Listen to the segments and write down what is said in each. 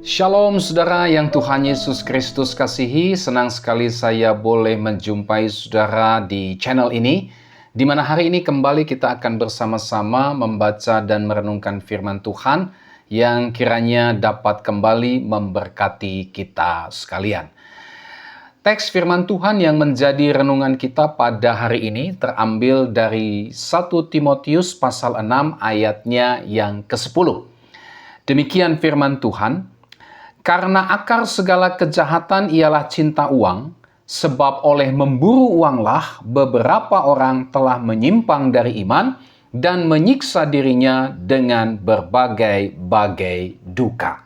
Shalom saudara yang Tuhan Yesus Kristus kasihi, senang sekali saya boleh menjumpai saudara di channel ini, di mana hari ini kembali kita akan bersama-sama membaca dan merenungkan firman Tuhan yang kiranya dapat kembali memberkati kita sekalian. Teks firman Tuhan yang menjadi renungan kita pada hari ini terambil dari 1 Timotius pasal 6 ayatnya yang ke-10. Demikian firman Tuhan. Karena akar segala kejahatan ialah cinta uang, sebab oleh memburu uanglah beberapa orang telah menyimpang dari iman dan menyiksa dirinya dengan berbagai-bagai duka.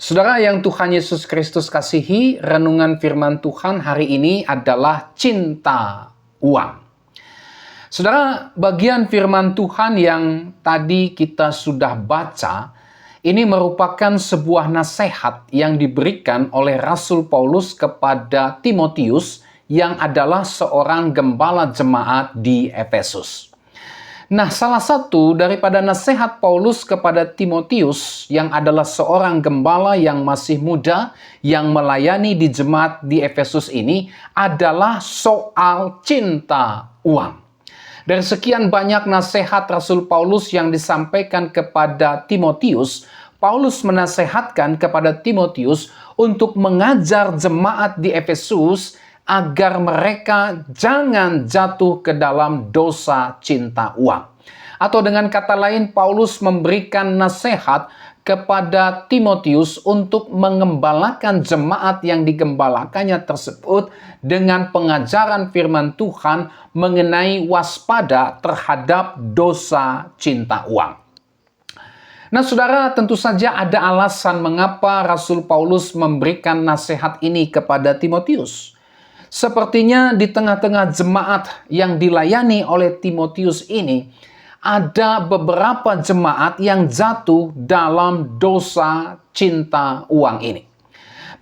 Saudara yang Tuhan Yesus Kristus kasihi, renungan firman Tuhan hari ini adalah cinta uang. Saudara, bagian firman Tuhan yang tadi kita sudah baca, ini merupakan sebuah nasihat yang diberikan oleh Rasul Paulus kepada Timotius yang adalah seorang gembala jemaat di Efesus. Nah, salah satu daripada nasihat Paulus kepada Timotius yang adalah seorang gembala yang masih muda yang melayani di jemaat di Efesus ini adalah soal cinta uang. Dari sekian banyak nasihat Rasul Paulus yang disampaikan kepada Timotius, Paulus menasehatkan kepada Timotius untuk mengajar jemaat di Efesus agar mereka jangan jatuh ke dalam dosa cinta uang. Atau dengan kata lain, Paulus memberikan nasihat kepada Timotius untuk mengembalakan jemaat yang digembalakannya tersebut dengan pengajaran firman Tuhan mengenai waspada terhadap dosa cinta uang. Nah, saudara, tentu saja ada alasan mengapa Rasul Paulus memberikan nasihat ini kepada Timotius. Sepertinya di tengah-tengah jemaat yang dilayani oleh Timotius ini, ada beberapa jemaat yang jatuh dalam dosa cinta uang ini.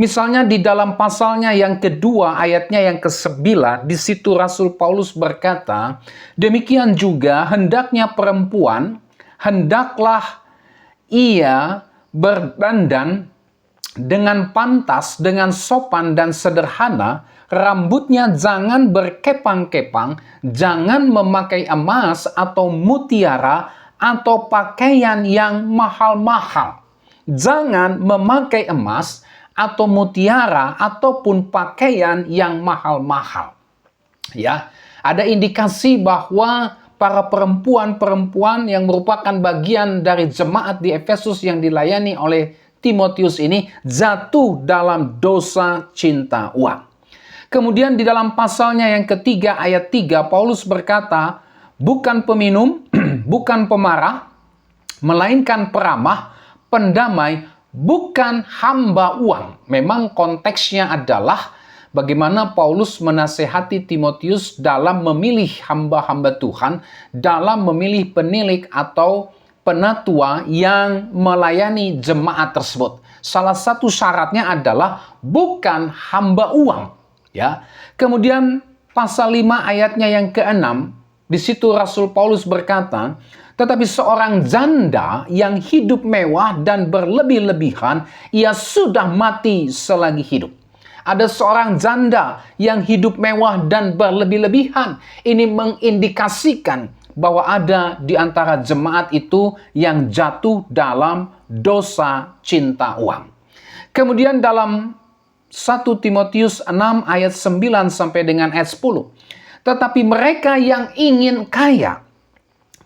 Misalnya di dalam pasalnya yang kedua, ayatnya yang ke-9, di situ Rasul Paulus berkata, demikian juga hendaknya perempuan, hendaklah ia berdandan dengan pantas, dengan sopan dan sederhana, rambutnya jangan berkepang-kepang, jangan memakai emas atau mutiara atau pakaian yang mahal-mahal. Jangan memakai emas atau mutiara ataupun pakaian yang mahal-mahal. Ya, ada indikasi bahwa para perempuan-perempuan yang merupakan bagian dari jemaat di Efesus yang dilayani oleh Timotius ini jatuh dalam dosa cinta uang. Kemudian di dalam pasalnya yang ketiga ayat 3, Paulus berkata, bukan peminum, bukan pemarah, melainkan peramah, pendamai, bukan hamba uang. Memang konteksnya adalah bagaimana Paulus menasehati Timotius dalam memilih hamba-hamba Tuhan, dalam memilih penilik atau penatua yang melayani jemaat tersebut. Salah satu syaratnya adalah bukan hamba uang. Ya. Kemudian pasal 5 ayatnya yang ke-6, di situ Rasul Paulus berkata, tetapi seorang janda yang hidup mewah dan berlebih-lebihan, ia sudah mati selagi hidup. Ada seorang janda yang hidup mewah dan berlebih-lebihan. Ini mengindikasikan bahwa ada di antara jemaat itu yang jatuh dalam dosa cinta uang. Kemudian dalam 1 Timotius 6 ayat 9 sampai dengan ayat 10. Tetapi mereka yang ingin kaya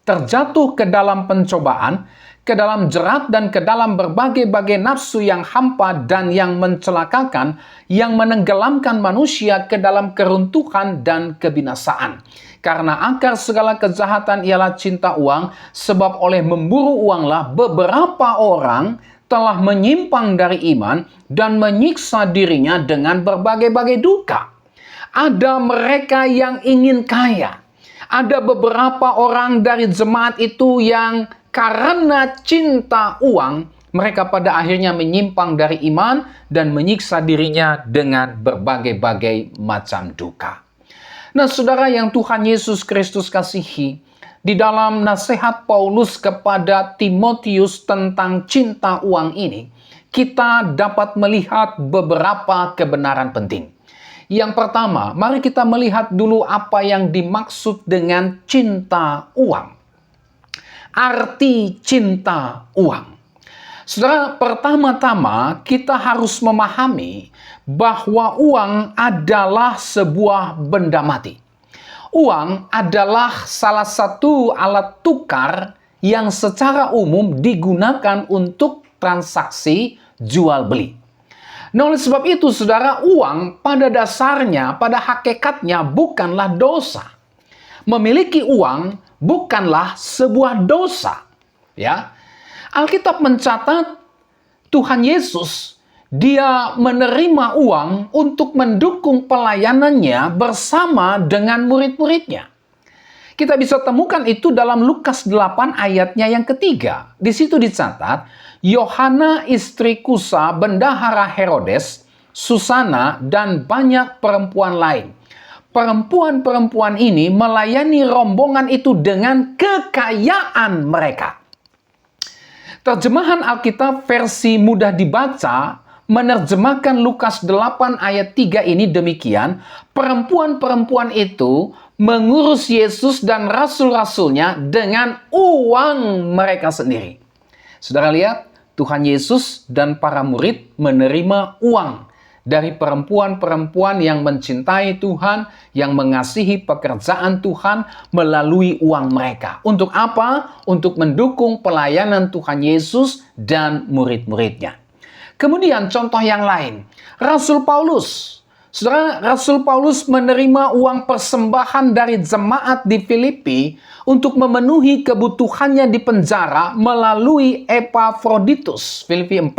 terjatuh ke dalam pencobaan, ke dalam jerat dan ke dalam berbagai-bagai nafsu yang hampa dan yang mencelakakan, yang menenggelamkan manusia ke dalam keruntuhan dan kebinasaan. Karena akar segala kejahatan ialah cinta uang, sebab oleh memburu uanglah beberapa orang telah menyimpang dari iman dan menyiksa dirinya dengan berbagai-bagai duka. Ada mereka yang ingin kaya. Ada beberapa orang dari jemaat itu yang karena cinta uang, mereka pada akhirnya menyimpang dari iman dan menyiksa dirinya dengan berbagai-bagai macam duka. Nah, saudara yang Tuhan Yesus Kristus kasihi, di dalam nasihat Paulus kepada Timotius tentang cinta uang ini, kita dapat melihat beberapa kebenaran penting. Yang pertama, mari kita melihat dulu apa yang dimaksud dengan cinta uang. Arti cinta uang. Saudara, pertama-tama kita harus memahami bahwa uang adalah sebuah benda mati. Uang adalah salah satu alat tukar yang secara umum digunakan untuk transaksi jual beli. Nah, oleh sebab itu, saudara, uang pada dasarnya, pada hakikatnya bukanlah dosa. Memiliki uang bukanlah sebuah dosa. Ya, Alkitab mencatat Tuhan Yesus, dia menerima uang untuk mendukung pelayanannya bersama dengan murid-muridnya. Kita bisa temukan itu dalam Lukas 8 ayatnya yang ketiga. Di situ dicatat, Yohana istri Kusa, bendahara Herodes, Susana, dan banyak perempuan lain. Perempuan-perempuan ini melayani rombongan itu dengan kekayaan mereka. Terjemahan Alkitab versi mudah dibaca menerjemahkan Lukas 8 ayat 3 ini demikian, perempuan-perempuan itu mengurus Yesus dan rasul-rasulnya dengan uang mereka sendiri. Saudara lihat, Tuhan Yesus dan para murid menerima uang dari perempuan-perempuan yang mencintai Tuhan, yang mengasihi pekerjaan Tuhan melalui uang mereka. Untuk apa? Untuk mendukung pelayanan Tuhan Yesus dan murid-muridnya. Kemudian contoh yang lain, Rasul Paulus. Saudara, Rasul Paulus menerima uang persembahan dari jemaat di Filipi untuk memenuhi kebutuhannya di penjara melalui Epafroditus. Filipi 4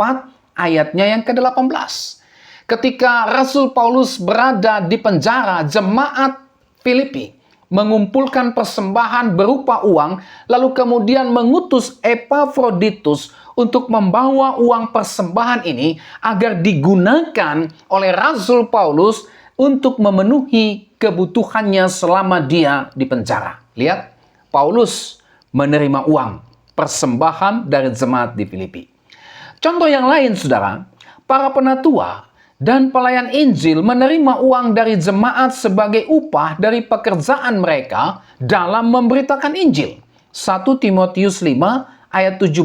ayatnya yang ke-18. Ketika Rasul Paulus berada di penjara, jemaat Filipi mengumpulkan persembahan berupa uang, lalu kemudian mengutus Epafroditus untuk membawa uang persembahan ini agar digunakan oleh Rasul Paulus untuk memenuhi kebutuhannya selama dia di penjara. Lihat, Paulus menerima uang persembahan dari jemaat di Filipi. Contoh yang lain, saudara, para penatua dan pelayan Injil menerima uang dari jemaat sebagai upah dari pekerjaan mereka dalam memberitakan Injil. 1 Timotius 5 ayat 17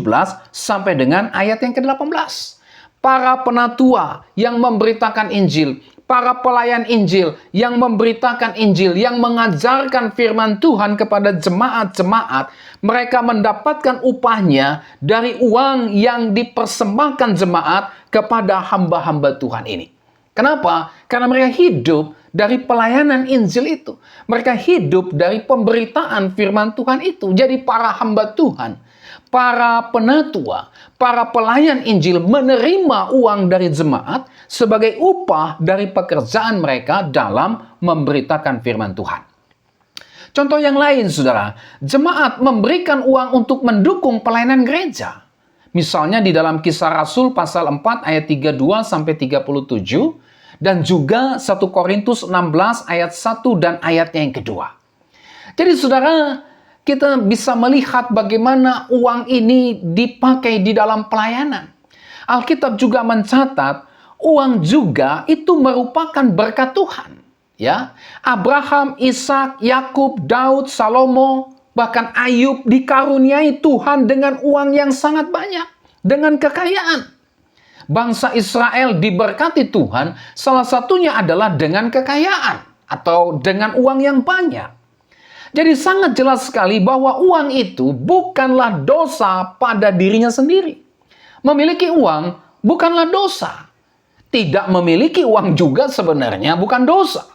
sampai dengan ayat yang ke-18. Para penatua yang memberitakan Injil, para pelayan Injil yang memberitakan Injil, yang mengajarkan firman Tuhan kepada jemaat-jemaat, mereka mendapatkan upahnya dari uang yang dipersembahkan jemaat kepada hamba-hamba Tuhan ini. Kenapa? Karena mereka hidup dari pelayanan Injil itu. Mereka hidup dari pemberitaan firman Tuhan itu. Jadi para hamba Tuhan, para penatua, para pelayan Injil menerima uang dari jemaat sebagai upah dari pekerjaan mereka dalam memberitakan firman Tuhan. Contoh yang lain, saudara, jemaat memberikan uang untuk mendukung pelayanan gereja. Misalnya di dalam Kisah Rasul pasal 4 ayat 32 sampai 37 dan juga 1 Korintus 16 ayat 1 dan ayatnya yang kedua. Jadi saudara, kita bisa melihat bagaimana uang ini dipakai di dalam pelayanan. Alkitab juga mencatat uang juga itu merupakan berkat Tuhan. Ya, Abraham, Ishak, Yakub, Daud, Salomo, bahkan Ayub dikaruniai Tuhan dengan uang yang sangat banyak, dengan kekayaan. Bangsa Israel diberkati Tuhan, salah satunya adalah dengan kekayaan atau dengan uang yang banyak. Jadi sangat jelas sekali bahwa uang itu bukanlah dosa pada dirinya sendiri. Memiliki uang bukanlah dosa. Tidak memiliki uang juga sebenarnya bukan dosa.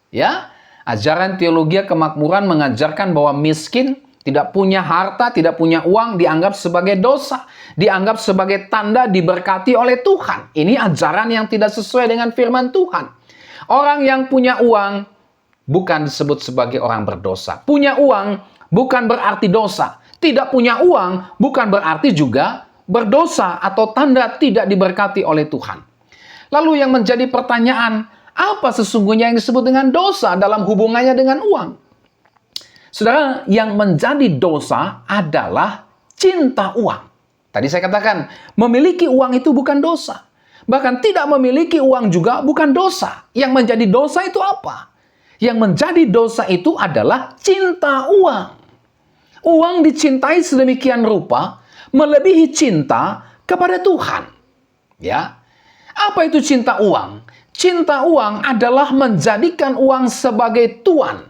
Ya, ajaran teologi kemakmuran mengajarkan bahwa miskin, tidak punya harta, tidak punya uang dianggap sebagai dosa, dianggap sebagai tanda diberkati oleh Tuhan. Ini ajaran yang tidak sesuai dengan firman Tuhan. Orang yang punya uang bukan disebut sebagai orang berdosa. Punya uang bukan berarti dosa. Tidak punya uang bukan berarti juga berdosa atau tanda tidak diberkati oleh Tuhan. Lalu yang menjadi pertanyaan, apa sesungguhnya yang disebut dengan dosa dalam hubungannya dengan uang? Saudara, yang menjadi dosa adalah cinta uang. Tadi saya katakan, memiliki uang itu bukan dosa. Bahkan tidak memiliki uang juga bukan dosa. Yang menjadi dosa itu apa? Yang menjadi dosa itu adalah cinta uang. Uang dicintai sedemikian rupa, melebihi cinta kepada Tuhan. Ya. Apa itu cinta uang? Cinta uang adalah menjadikan uang sebagai tuan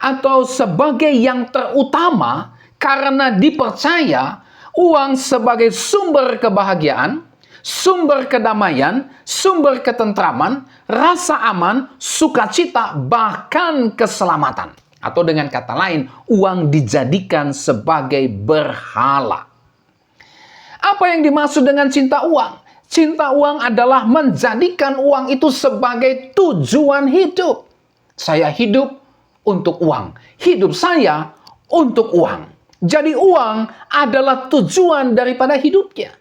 atau sebagai yang terutama karena dipercaya uang sebagai sumber kebahagiaan, sumber kedamaian, sumber ketentraman, rasa aman, sukacita, bahkan keselamatan. Atau dengan kata lain, uang dijadikan sebagai berhala. Apa yang dimaksud dengan cinta uang? Cinta uang adalah menjadikan uang itu sebagai tujuan hidup. Saya hidup untuk uang. Hidup saya untuk uang. Jadi uang adalah tujuan daripada hidupnya.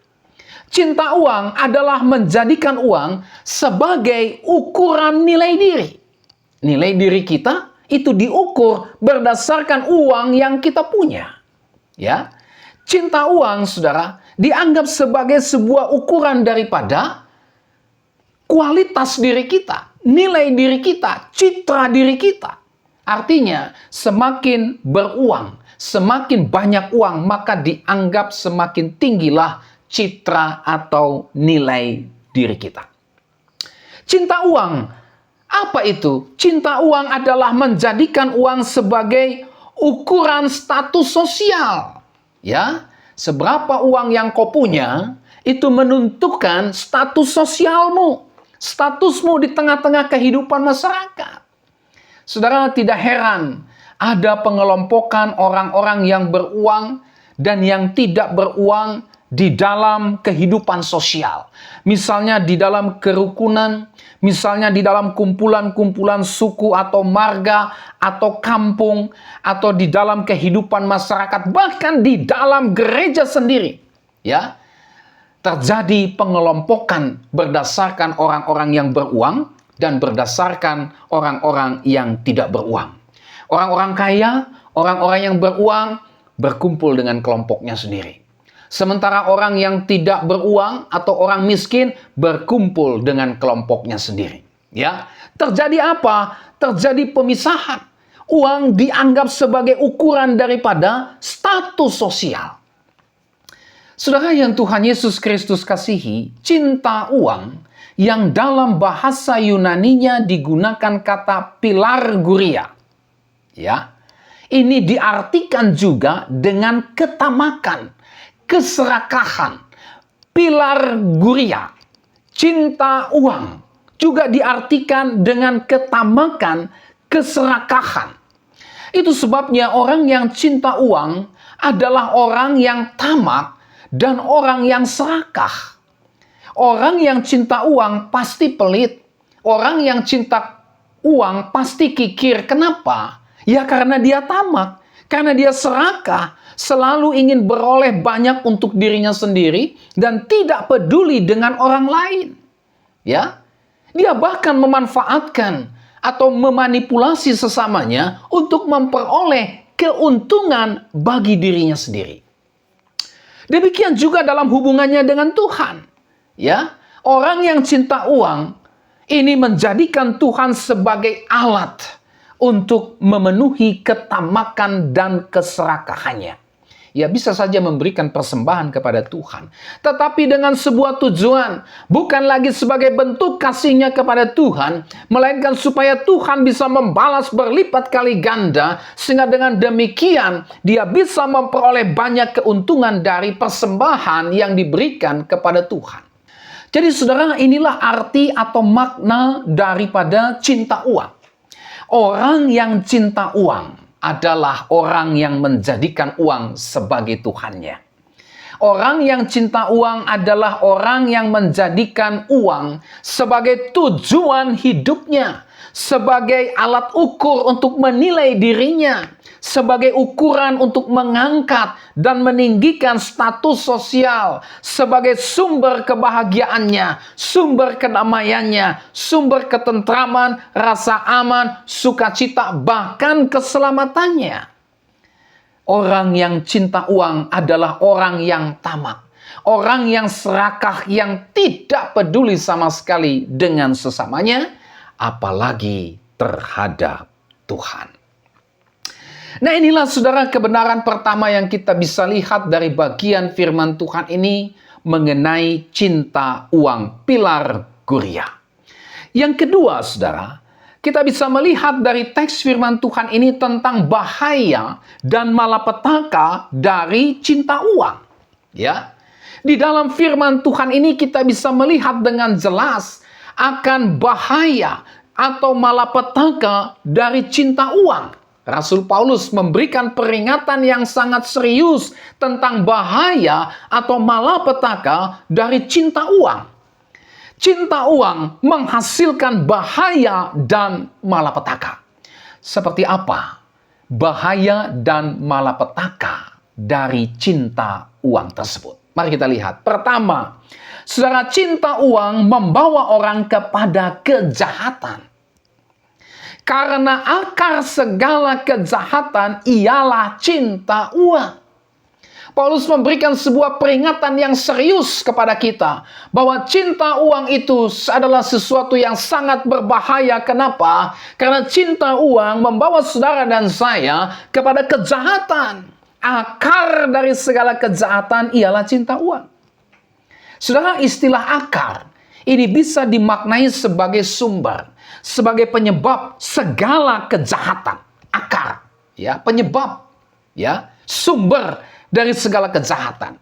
Cinta uang adalah menjadikan uang sebagai ukuran nilai diri. Nilai diri kita itu diukur berdasarkan uang yang kita punya. Ya. Cinta uang, saudara, dianggap sebagai sebuah ukuran daripada kualitas diri kita, nilai diri kita, citra diri kita. Artinya, semakin beruang, semakin banyak uang, maka dianggap semakin tinggilah citra atau nilai diri kita. Cinta uang, apa itu? Cinta uang adalah menjadikan uang sebagai ukuran status sosial. Ya, seberapa uang yang kau punya, itu menentukan status sosialmu, statusmu di tengah-tengah kehidupan masyarakat. Saudara, tidak heran ada pengelompokan orang-orang yang beruang dan yang tidak beruang di dalam kehidupan sosial. Misalnya di dalam kerukunan, misalnya di dalam kumpulan-kumpulan suku atau marga atau kampung, atau di dalam kehidupan masyarakat, bahkan di dalam gereja sendiri. Ya, terjadi pengelompokan berdasarkan orang-orang yang beruang dan berdasarkan orang-orang yang tidak beruang. Orang-orang kaya, orang-orang yang beruang berkumpul dengan kelompoknya sendiri. Sementara orang yang tidak beruang atau orang miskin berkumpul dengan kelompoknya sendiri. Ya, terjadi apa? Terjadi pemisahan. Uang dianggap sebagai ukuran daripada status sosial. Saudara yang Tuhan Yesus Kristus kasihi, cinta uang yang dalam bahasa Yunaninya digunakan kata pilarguria. Ya, ini diartikan juga dengan ketamakan, keserakahan. Pilarguria, cinta uang, juga diartikan dengan ketamakan, keserakahan. Itu sebabnya orang yang cinta uang adalah orang yang tamak dan orang yang serakah. Orang yang cinta uang pasti pelit. Orang yang cinta uang pasti kikir. Kenapa? Ya karena dia tamak. Karena dia serakah. Selalu ingin beroleh banyak untuk dirinya sendiri. Dan tidak peduli dengan orang lain. Ya, dia bahkan memanfaatkan atau memanipulasi sesamanya untuk memperoleh keuntungan bagi dirinya sendiri. Demikian juga dalam hubungannya dengan Tuhan. Ya, orang yang cinta uang ini menjadikan Tuhan sebagai alat untuk memenuhi ketamakan dan keserakahannya. Ya, bisa saja memberikan persembahan kepada Tuhan, tetapi dengan sebuah tujuan, bukan lagi sebagai bentuk kasihnya kepada Tuhan, melainkan supaya Tuhan bisa membalas berlipat kali ganda, sehingga dengan demikian dia bisa memperoleh banyak keuntungan dari persembahan yang diberikan kepada Tuhan. Jadi saudara, inilah arti atau makna daripada cinta uang. Orang yang cinta uang adalah orang yang menjadikan uang sebagai Tuhannya. Orang yang cinta uang adalah orang yang menjadikan uang sebagai tujuan hidupnya, sebagai alat ukur untuk menilai dirinya, sebagai ukuran untuk mengangkat dan meninggikan status sosial, sebagai sumber kebahagiaannya, sumber kedamaiannya, sumber ketentraman, rasa aman, sukacita, bahkan keselamatannya. Orang yang cinta uang adalah orang yang tamak. Orang yang serakah, yang tidak peduli sama sekali dengan sesamanya, apalagi terhadap Tuhan. Nah, inilah saudara kebenaran pertama yang kita bisa lihat dari bagian firman Tuhan ini mengenai cinta uang, pilar Guria. Yang kedua, saudara, kita bisa melihat dari teks firman Tuhan ini tentang bahaya dan malapetaka dari cinta uang. Ya, di dalam firman Tuhan ini kita bisa melihat dengan jelas akan bahaya atau malapetaka dari cinta uang. Rasul Paulus memberikan peringatan yang sangat serius tentang bahaya atau malapetaka dari cinta uang. Cinta uang menghasilkan bahaya dan malapetaka. Seperti apa bahaya dan malapetaka dari cinta uang tersebut? Mari kita lihat. Pertama, saudara, cinta uang membawa orang kepada kejahatan. Karena akar segala kejahatan ialah cinta uang. Paulus memberikan sebuah peringatan yang serius kepada kita. Bahwa cinta uang itu adalah sesuatu yang sangat berbahaya. Kenapa? Karena cinta uang membawa saudara dan saya kepada kejahatan. Akar dari segala kejahatan ialah cinta uang. Saudara, istilah akar ini bisa dimaknai sebagai sumber, sebagai penyebab segala kejahatan. Akar, ya, penyebab, ya, sumber dari segala kejahatan.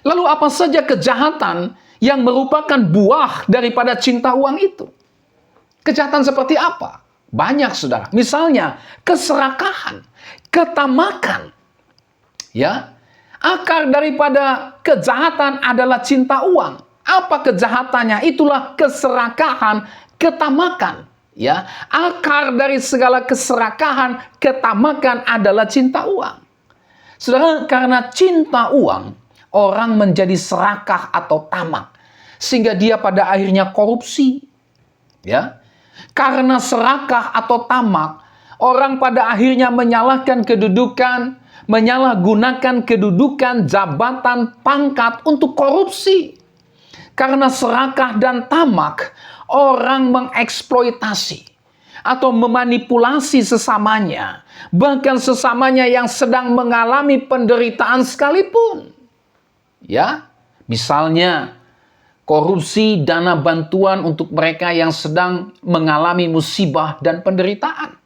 Lalu apa saja kejahatan yang merupakan buah daripada cinta uang itu? Kejahatan seperti apa? Banyak, saudara. Misalnya keserakahan, ketamakan. Ya, akar daripada kejahatan adalah cinta uang. Apa kejahatannya? Itulah keserakahan, ketamakan. Ya, akar dari segala keserakahan, ketamakan adalah cinta uang. Saudara, karena cinta uang, orang menjadi serakah atau tamak, sehingga dia pada akhirnya korupsi. Ya, karena serakah atau tamak, orang pada akhirnya menyalahkan kedudukan, menyalahgunakan kedudukan, jabatan, pangkat untuk korupsi. Karena serakah dan tamak, orang mengeksploitasi atau memanipulasi sesamanya, bahkan sesamanya yang sedang mengalami penderitaan sekalipun. Ya, misalnya korupsi dana bantuan untuk mereka yang sedang mengalami musibah dan penderitaan.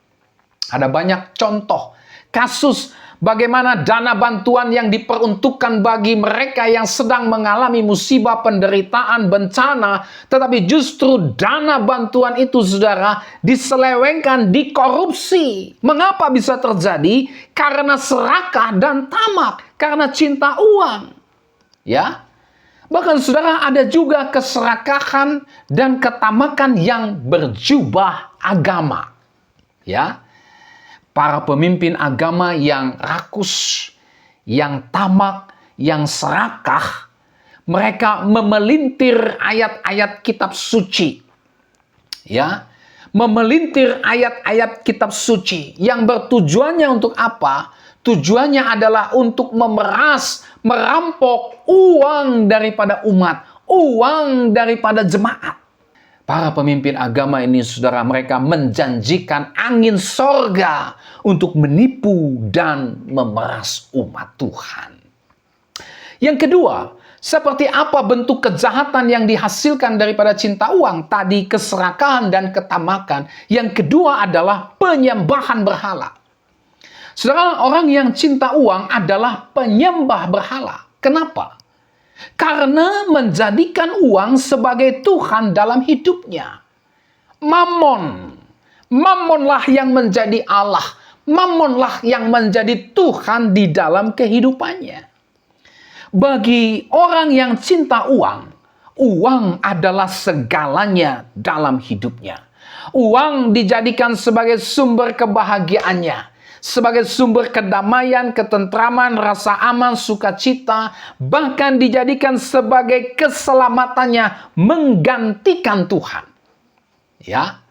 Ada banyak contoh kasus bagaimana dana bantuan yang diperuntukkan bagi mereka yang sedang mengalami musibah, penderitaan, bencana, tetapi justru dana bantuan itu, saudara, diselewengkan, dikorupsi. Mengapa bisa terjadi? Karena serakah dan tamak, karena cinta uang. Ya, bahkan saudara, ada juga keserakahan dan ketamakan yang berjubah agama. Ya, para pemimpin agama yang rakus, yang tamak, yang serakah, mereka memelintir ayat-ayat kitab suci. Ya, memelintir ayat-ayat kitab suci yang bertujuannya untuk apa? Tujuannya adalah untuk memeras, merampok uang daripada umat, uang daripada jemaat. Para pemimpin agama ini, saudara, mereka menjanjikan angin sorga untuk menipu dan memeras umat Tuhan. Yang kedua, seperti apa bentuk kejahatan yang dihasilkan daripada cinta uang? Tadi keserakahan dan ketamakan. Yang kedua adalah penyembahan berhala. Saudara, orang yang cinta uang adalah penyembah berhala. Kenapa? Karena menjadikan uang sebagai Tuhan dalam hidupnya. Mamonlah yang menjadi Allah. Mamonlah yang menjadi Tuhan di dalam kehidupannya. Bagi orang yang cinta uang, uang adalah segalanya dalam hidupnya. Uang dijadikan sebagai sumber kebahagiaannya, sebagai sumber kedamaian, ketentraman, rasa aman, sukacita, bahkan dijadikan sebagai keselamatannya, menggantikan Tuhan. Ya,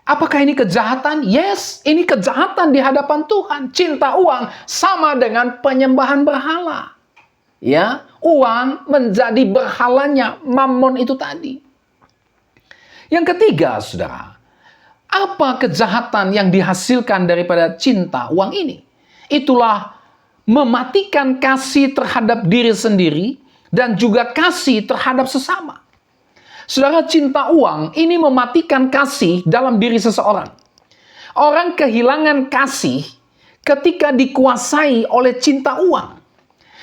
apakah ini kejahatan? Yes, ini kejahatan di hadapan Tuhan. Cinta uang sama dengan penyembahan berhala. Ya, uang menjadi berhalanya, mammon itu tadi. Yang ketiga, saudara, apa kejahatan yang dihasilkan daripada cinta uang ini? Itulah mematikan kasih terhadap diri sendiri dan juga kasih terhadap sesama. Saudara, cinta uang ini mematikan kasih dalam diri seseorang. Orang kehilangan kasih ketika dikuasai oleh cinta uang.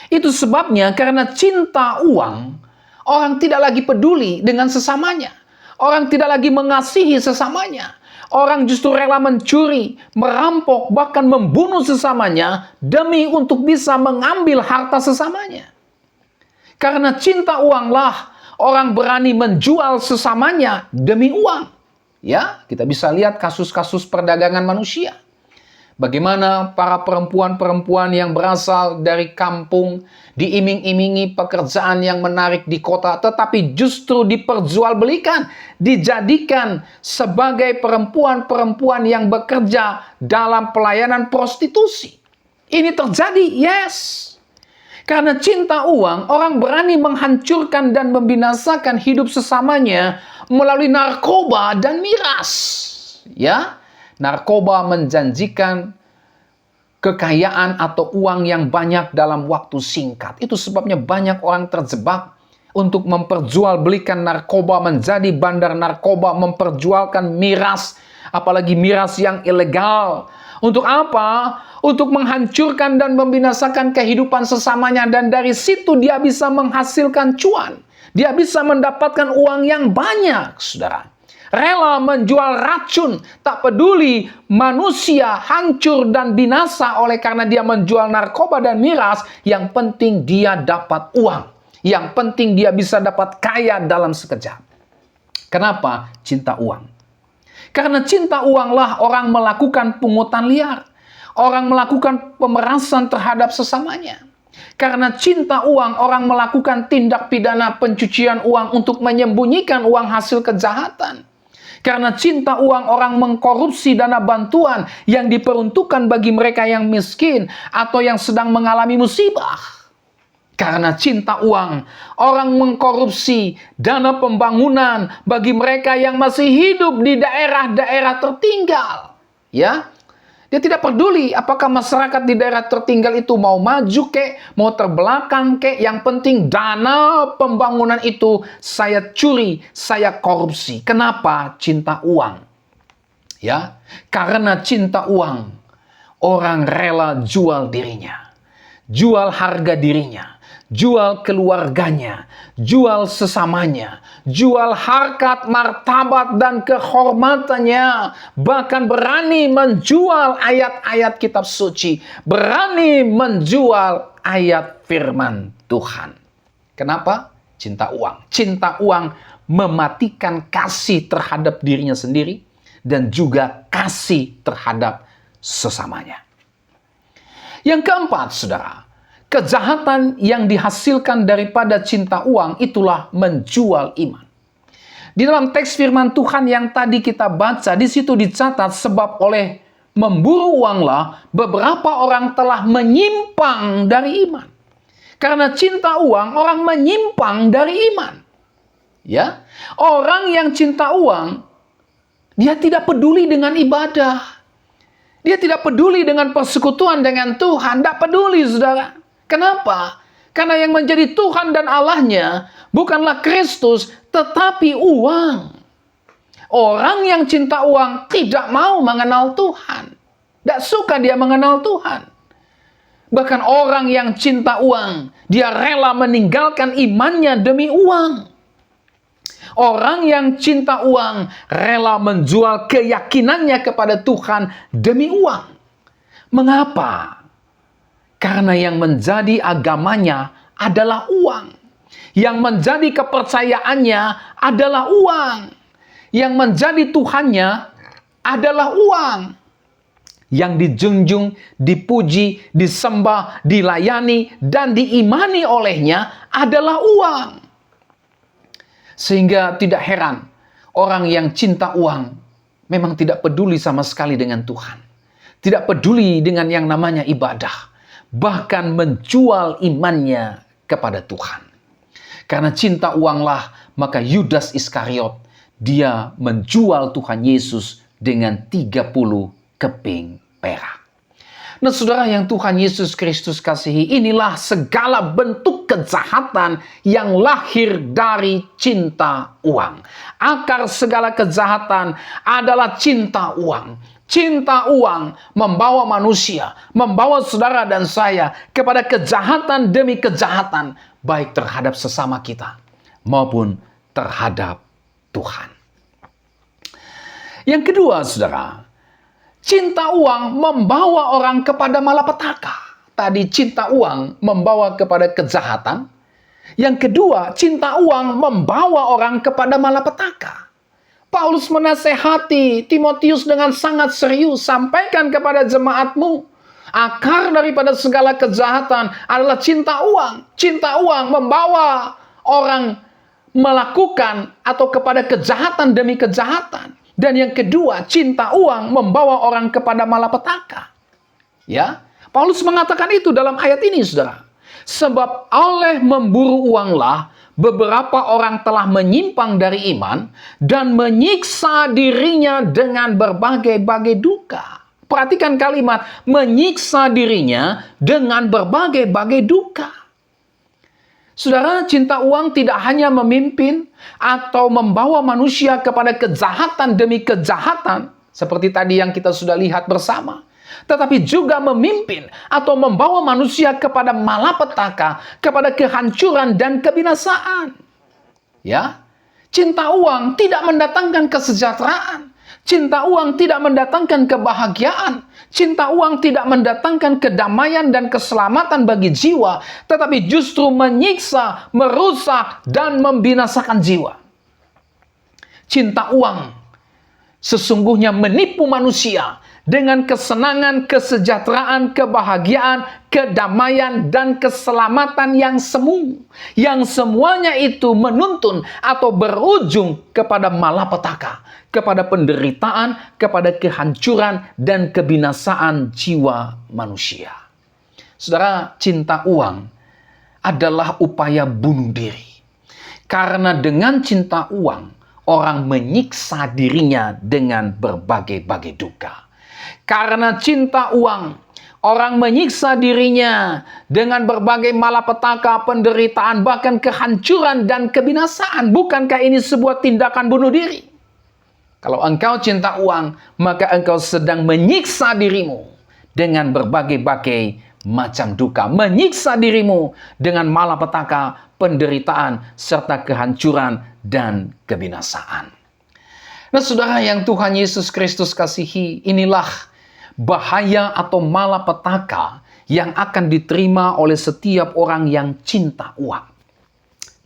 Itu sebabnya karena cinta uang, orang tidak lagi peduli dengan sesamanya. Orang tidak lagi mengasihi sesamanya. Orang justru rela mencuri, merampok, bahkan membunuh sesamanya demi untuk bisa mengambil harta sesamanya. Karena cinta uanglah orang berani menjual sesamanya demi uang. Ya, kita bisa lihat kasus-kasus perdagangan manusia. Bagaimana para perempuan-perempuan yang berasal dari kampung diiming-imingi pekerjaan yang menarik di kota, tetapi justru diperjualbelikan, dijadikan sebagai perempuan-perempuan yang bekerja dalam pelayanan prostitusi. Ini terjadi, yes. Karena cinta uang, orang berani menghancurkan dan membinasakan hidup sesamanya melalui narkoba dan miras. Ya, narkoba menjanjikan kekayaan atau uang yang banyak dalam waktu singkat. Itu sebabnya banyak orang terjebak untuk memperjualbelikan narkoba, menjadi bandar narkoba, memperjualkan miras, apalagi miras yang ilegal. Untuk apa? Untuk menghancurkan dan membinasakan kehidupan sesamanya, dan dari situ dia bisa menghasilkan cuan. Dia bisa mendapatkan uang yang banyak, saudara. Rela menjual racun, tak peduli manusia hancur dan binasa oleh karena dia menjual narkoba dan miras. Yang penting dia dapat uang. Yang penting dia bisa dapat kaya dalam sekejap. Kenapa? Cinta uang. Karena cinta uanglah orang melakukan pungutan liar. Orang melakukan pemerasan terhadap sesamanya. Karena cinta uang, orang melakukan tindak pidana pencucian uang untuk menyembunyikan uang hasil kejahatan. Karena cinta uang, orang mengkorupsi dana bantuan yang diperuntukkan bagi mereka yang miskin atau yang sedang mengalami musibah. Karena cinta uang, orang mengkorupsi dana pembangunan bagi mereka yang masih hidup di daerah-daerah tertinggal. Ya, dia tidak peduli apakah masyarakat di daerah tertinggal itu mau maju kek, mau terbelakang kek. Yang penting dana pembangunan itu saya curi, saya korupsi. Kenapa? Cinta uang. Ya, karena cinta uang, orang rela jual dirinya, jual harga dirinya, jual keluarganya, jual sesamanya, jual harkat, martabat, dan kehormatannya. Bahkan berani menjual ayat-ayat kitab suci, berani menjual ayat firman Tuhan. Kenapa? Cinta uang. Cinta uang mematikan kasih terhadap dirinya sendiri dan juga kasih terhadap sesamanya. Yang keempat, saudara, kejahatan yang dihasilkan daripada cinta uang itulah menjual iman. Di dalam teks firman Tuhan yang tadi kita baca, di situ dicatat sebab oleh memburu uanglah beberapa orang telah menyimpang dari iman. Karena cinta uang, orang menyimpang dari iman. Ya, orang yang cinta uang, dia tidak peduli dengan ibadah. Dia tidak peduli dengan persekutuan dengan Tuhan. Tidak peduli, saudara. Kenapa? Karena yang menjadi Tuhan dan Allahnya bukanlah Kristus, tetapi uang. Orang yang cinta uang tidak mau mengenal Tuhan. Tidak suka dia mengenal Tuhan. Bahkan orang yang cinta uang, dia rela meninggalkan imannya demi uang. Orang yang cinta uang rela menjual keyakinannya kepada Tuhan demi uang. Mengapa? Karena yang menjadi agamanya adalah uang. Yang menjadi kepercayaannya adalah uang. Yang menjadi Tuhannya adalah uang. Yang dijunjung, dipuji, disembah, dilayani, dan diimani olehnya adalah uang. Sehingga tidak heran orang yang cinta uang memang tidak peduli sama sekali dengan Tuhan. Tidak peduli dengan yang namanya ibadah. Bahkan menjual imannya kepada Tuhan. Karena cinta uanglah, maka Yudas Iskariot, dia menjual Tuhan Yesus dengan 30 keping perak. Nah, saudara yang Tuhan Yesus Kristus kasihi, inilah segala bentuk kejahatan yang lahir dari cinta uang. Akar segala kejahatan adalah cinta uang. Cinta uang membawa manusia, membawa saudara dan saya kepada kejahatan demi kejahatan, baik terhadap sesama kita maupun terhadap Tuhan. Yang kedua, saudara, cinta uang membawa orang kepada malapetaka. Tadi cinta uang membawa kepada kejahatan. Yang kedua, cinta uang membawa orang kepada malapetaka. Paulus menasehati Timotius dengan sangat serius, sampaikan kepada jemaatmu, akar daripada segala kejahatan adalah cinta uang. Cinta uang membawa orang melakukan atau kepada kejahatan demi kejahatan. Dan yang kedua, cinta uang membawa orang kepada malapetaka. Ya, Paulus mengatakan itu dalam ayat ini, saudara. Sebab oleh memburu uanglah beberapa orang telah menyimpang dari iman dan menyiksa dirinya dengan berbagai-bagai duka. Perhatikan kalimat menyiksa dirinya dengan berbagai-bagai duka. Saudara, cinta uang tidak hanya memimpin atau membawa manusia kepada kejahatan demi kejahatan, seperti tadi yang kita sudah lihat bersama, tetapi juga memimpin atau membawa manusia kepada malapetaka, kepada kehancuran dan kebinasaan. Ya, cinta uang tidak mendatangkan kesejahteraan. Cinta uang tidak mendatangkan kebahagiaan. Cinta uang tidak mendatangkan kedamaian dan keselamatan bagi jiwa, tetapi justru menyiksa, merusak, dan membinasakan jiwa. Cinta uang sesungguhnya menipu manusia dengan kesenangan, kesejahteraan, kebahagiaan, kedamaian, dan keselamatan yang semu. Yang semuanya itu menuntun atau berujung kepada malapetaka, kepada penderitaan, kepada kehancuran, dan kebinasaan jiwa manusia. Saudara, cinta uang adalah upaya bunuh diri. Karena dengan cinta uang, orang menyiksa dirinya dengan berbagai-bagai duka. Karena cinta uang, orang menyiksa dirinya dengan berbagai malapetaka, penderitaan, bahkan kehancuran dan kebinasaan. Bukankah ini sebuah tindakan bunuh diri? Kalau engkau cinta uang, maka engkau sedang menyiksa dirimu dengan berbagai-bagai macam duka. Menyiksa dirimu dengan malapetaka, penderitaan, serta kehancuran dan kebinasaan. Nah, saudara yang Tuhan Yesus Kristus kasihi, inilah bahaya atau malapetaka yang akan diterima oleh setiap orang yang cinta uang.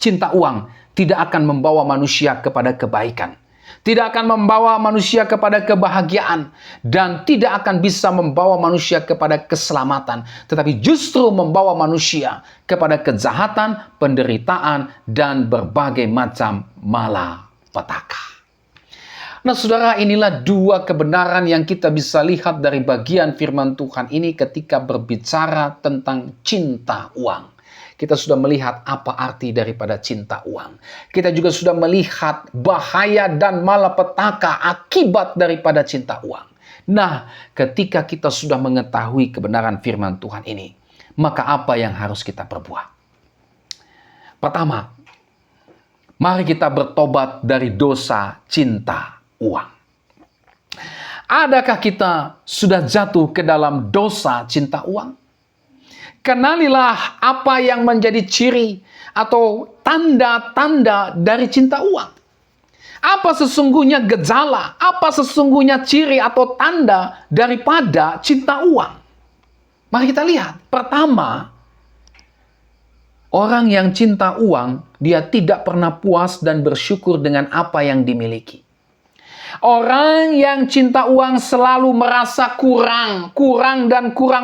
Cinta uang tidak akan membawa manusia kepada kebaikan, tidak akan membawa manusia kepada kebahagiaan, dan tidak akan bisa membawa manusia kepada keselamatan, tetapi justru membawa manusia kepada kejahatan, penderitaan, dan berbagai macam malapetaka. Nah, saudara, inilah dua kebenaran yang kita bisa lihat dari bagian firman Tuhan ini ketika berbicara tentang cinta uang. Kita sudah melihat apa arti daripada cinta uang. Kita juga sudah melihat bahaya dan malapetaka akibat daripada cinta uang. Nah, ketika kita sudah mengetahui kebenaran firman Tuhan ini, maka apa yang harus kita perbuat? Pertama, mari kita bertobat dari dosa cinta uang. Adakah kita sudah jatuh ke dalam dosa cinta uang? Kenalilah apa yang menjadi ciri atau tanda-tanda dari cinta uang. Apa sesungguhnya gejala, apa sesungguhnya ciri atau tanda daripada cinta uang? Mari kita lihat. Pertama, orang yang cinta uang, dia tidak pernah puas dan bersyukur dengan apa yang dimiliki. Orang yang cinta uang selalu merasa kurang,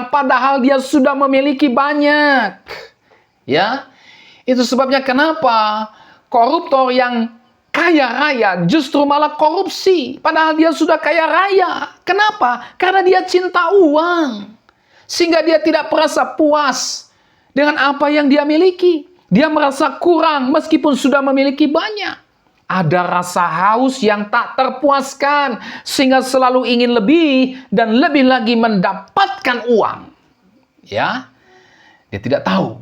padahal dia sudah memiliki banyak. Ya, itu sebabnya kenapa koruptor yang kaya raya justru malah korupsi, padahal dia sudah kaya raya. Kenapa? Karena dia cinta uang, sehingga dia tidak merasa puas dengan apa yang dia miliki. Dia merasa kurang meskipun sudah memiliki banyak. Ada rasa haus yang tak terpuaskan sehingga selalu ingin lebih dan lebih lagi mendapatkan uang. Ya, dia tidak tahu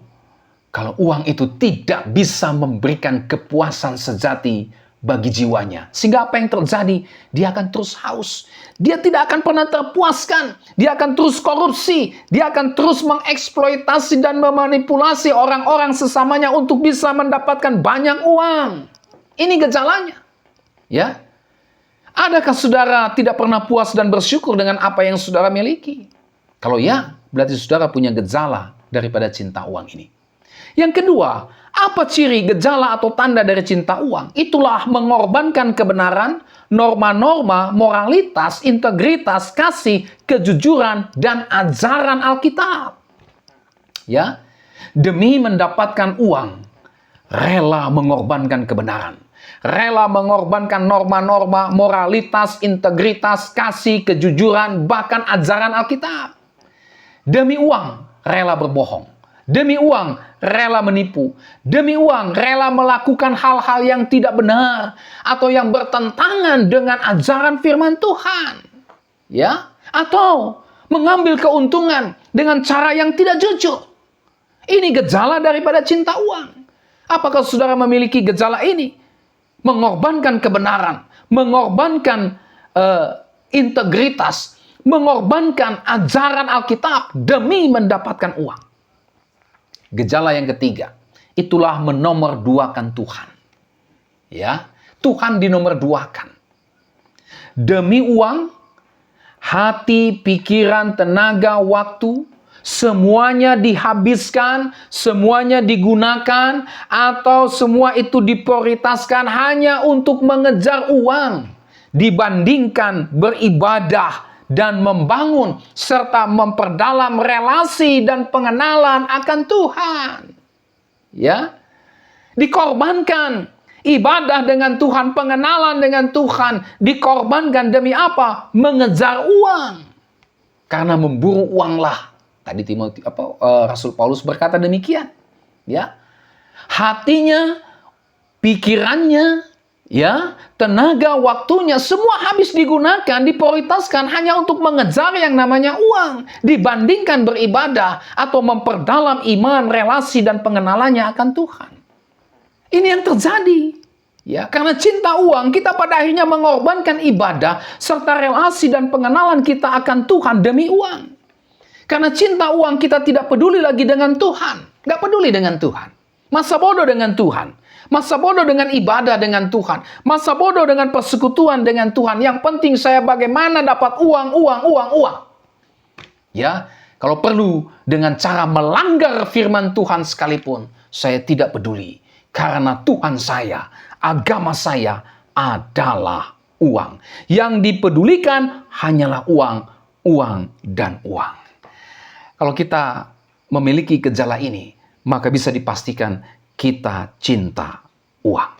kalau uang itu tidak bisa memberikan kepuasan sejati bagi jiwanya. Sehingga apa yang terjadi? Dia akan terus haus. Dia tidak akan pernah terpuaskan. Dia akan terus korupsi. Dia akan terus mengeksploitasi dan memanipulasi orang-orang sesamanya untuk bisa mendapatkan banyak uang. Ini gejalanya. Ya. Adakah saudara tidak pernah puas dan bersyukur dengan apa yang saudara miliki? Kalau ya, berarti saudara punya gejala daripada cinta uang ini. Yang kedua, apa ciri, gejala, atau tanda dari cinta uang? Itulah mengorbankan kebenaran, norma-norma, moralitas, integritas, kasih, kejujuran, dan ajaran Alkitab. Ya, demi mendapatkan uang, rela mengorbankan kebenaran. Rela mengorbankan norma-norma, moralitas, integritas, kasih, kejujuran, bahkan ajaran Alkitab. Demi uang, rela berbohong. Demi uang, rela menipu. Demi uang, rela melakukan hal-hal yang tidak benar atau yang bertentangan dengan ajaran firman Tuhan. Ya, atau mengambil keuntungan dengan cara yang tidak jujur. Ini gejala daripada cinta uang. Apakah saudara memiliki gejala ini? Mengorbankan kebenaran, mengorbankan integritas, mengorbankan ajaran Alkitab demi mendapatkan uang. Gejala yang ketiga, itulah menomorduakan Tuhan. Ya, Tuhan dinomorduakan. Demi uang, hati, pikiran, tenaga, waktu, semuanya dihabiskan, semuanya digunakan, atau semua itu diprioritaskan hanya untuk mengejar uang, dibandingkan beribadah dan membangun serta memperdalam relasi dan pengenalan akan Tuhan. Ya. Dikorbankan ibadah dengan Tuhan, pengenalan dengan Tuhan dikorbankan demi apa? Mengejar uang. Karena memburu uanglah. Tadi Rasul Paulus berkata demikian. Ya. Hatinya, pikirannya, ya, tenaga, waktunya, semua habis digunakan, diprioritaskan hanya untuk mengejar yang namanya uang, dibandingkan beribadah atau memperdalam iman, relasi, dan pengenalannya akan Tuhan. Ini yang terjadi. Ya, karena cinta uang, kita pada akhirnya mengorbankan ibadah serta relasi dan pengenalan kita akan Tuhan demi uang. Karena cinta uang, kita tidak peduli lagi dengan Tuhan. Nggak peduli dengan Tuhan. Masa bodoh dengan Tuhan. Masa bodoh dengan ibadah dengan Tuhan. Masa bodoh dengan persekutuan dengan Tuhan. Yang penting saya bagaimana dapat uang. Ya, kalau perlu dengan cara melanggar firman Tuhan sekalipun, saya tidak peduli. Karena Tuhan saya, agama saya adalah uang. Yang dipedulikan hanyalah uang, dan uang. Kalau kita memiliki gejala ini, maka bisa dipastikan kita cinta uang.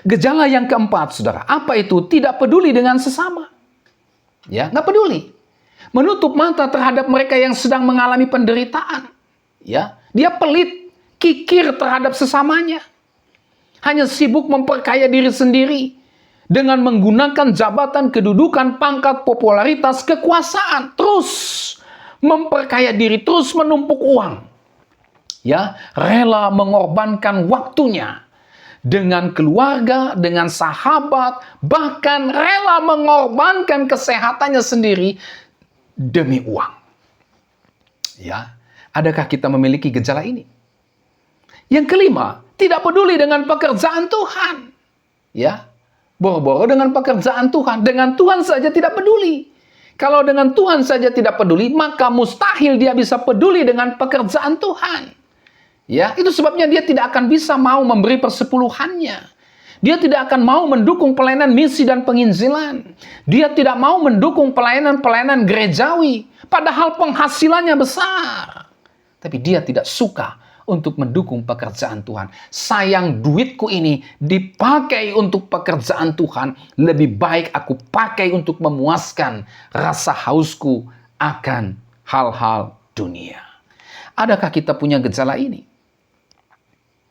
Gejala yang keempat, saudara, apa itu? Tidak peduli dengan sesama. Ya, nggak peduli. Menutup mata terhadap mereka yang sedang mengalami penderitaan. Ya, dia pelit, kikir terhadap sesamanya. Hanya sibuk memperkaya diri sendiri dengan menggunakan jabatan, kedudukan, pangkat, popularitas, kekuasaan. Terus memperkaya diri, terus menumpuk uang. Ya, rela mengorbankan waktunya dengan keluarga, dengan sahabat, bahkan rela mengorbankan kesehatannya sendiri demi uang. Ya, adakah kita memiliki gejala ini? Yang kelima, tidak peduli dengan pekerjaan Tuhan. Ya, boro-boro dengan pekerjaan Tuhan, dengan Tuhan saja tidak peduli. Kalau dengan Tuhan saja tidak peduli, maka mustahil dia bisa peduli dengan pekerjaan Tuhan. Ya, itu sebabnya dia tidak akan bisa mau memberi persepuluhannya. Dia tidak akan mau mendukung pelayanan misi dan penginjilan. Dia tidak mau mendukung pelayanan-pelayanan gerejawi, padahal penghasilannya besar. Tapi dia tidak suka untuk mendukung pekerjaan Tuhan. Sayang, duitku ini dipakai untuk pekerjaan Tuhan. Lebih baik aku pakai untuk memuaskan rasa hausku akan hal-hal dunia. Adakah kita punya gejala ini?